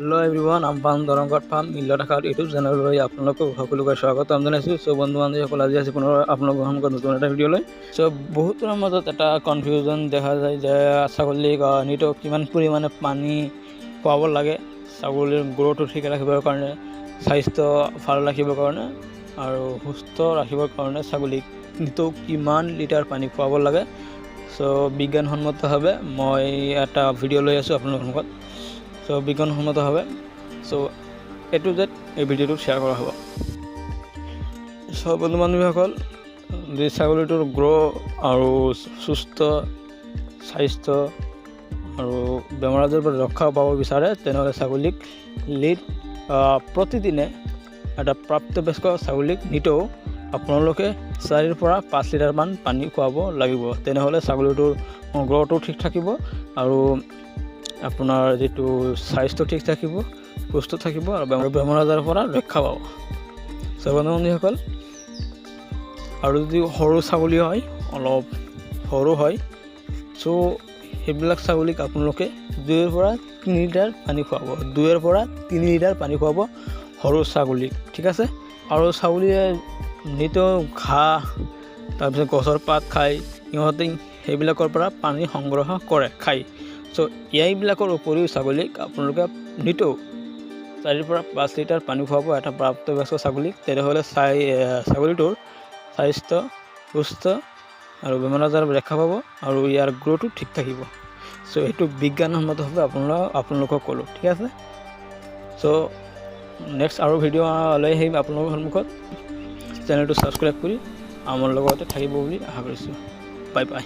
Hello everyone, I'm Pan Darrang Farm Litre YouTube channel লৈ আপোনালোকক সকলোকে স্বাগতম জনাইছো। সো বন্ধু বান্ধৱীসকল আজি আছে পুনৰ আপোনালোকৰ সন্মুখত নতুন এটা ভিডিঅ' লৈ। সো বহুতৰ মাজত এটা কনফিউজন দেখা যায় যে ছাগলীক নিতৌ কিমান পৰিমাণে পানী খুৱাব লাগে ছাগলীৰ গ্ৰথটো ঠিক ৰাখিবৰ কাৰণে, স্বাস্থ্য ভাল ৰাখিবৰ কাৰণে আৰু সুস্থ ৰাখিবৰ কাৰণে ছাগলীক নিতৌ কিমান লিটাৰ পানী খুৱাব লাগে। সো বিজ্ঞানসন্মতভাৱে মই এটা ভিডিঅ' লৈ আছো আপোনালোকৰ সন্মুখত। সো বিজ্ঞানসন্মতভাৱে এ টু জেড এই ভিডিঅ'টো শ্বেয়াৰ কৰা হ'ব। সো বন্ধু বান্ধৱীসকল, যদি ছাগলীটোৰ আৰু সুস্থ স্বাস্থ্য আৰু বেমাৰ আজাৰৰ পৰা ৰক্ষা পাব বিচাৰে তেনেহ'লে ছাগলীক প্ৰতিদিনে এটা প্ৰাপ্তবয়স্ক ছাগলীক নিতৌ আপোনালোকে 4 পৰা 5 লিটাৰমান পানী খুৱাব লাগিব। তেনেহ'লে ছাগলীটোৰ গ্ৰথটো ঠিক থাকিব আৰু আপোনাৰ যেটো স্বাস্থ্য ঠিক থাকিব, সুস্থ থাকিব আৰু বেমাৰ আজাৰৰ পৰা ৰক্ষা পাব। সো বন্ধু বান্ধৱীসকল, আৰু যদি সৰু ছাগলী হয়, অলপ সৰু হয়, সো সেইবিলাক ছাগলীক আপোনালোকে 2 পৰা 3 লিটাৰ পানী খুৱাব। 2 পৰা 3 লিটাৰ পানী খুৱাব সৰু ছাগলীক, ঠিক আছে। আৰু ছাগলীয়ে নিতৌ ঘাঁহ তাৰপিছত গছৰ পাত খায়, ইহঁতে সেইবিলাকৰ পৰা পানী সংগ্ৰহ কৰে খায়। সো এইবিলাকৰ উপৰিও ছাগলীক আপোনালোকে নিতৌ 4 পৰা 5 লিটাৰ পানী খুৱাব এটা প্ৰাপ্তবয়স্ক ছাগলীক। তেনেহ'লে ছাগলীটোৰ স্বাস্থ্য সুস্থ আৰু বেমাৰ আজাৰ ৰক্ষা পাব আৰু ইয়াৰ গ্ৰথটো ঠিক থাকিব। সো এইটো বিজ্ঞানসন্মতভাৱে আপোনালোকক ক'লোঁ, ঠিক আছে। সো নেক্সট আৰু ভিডিঅ' লৈ আহিম আপোনালোকৰ সন্মুখত। চেনেলটো ছাবস্ক্ৰাইব কৰি আমাৰ লগতে থাকিব বুলি আশা কৰিছোঁ। Bye bye.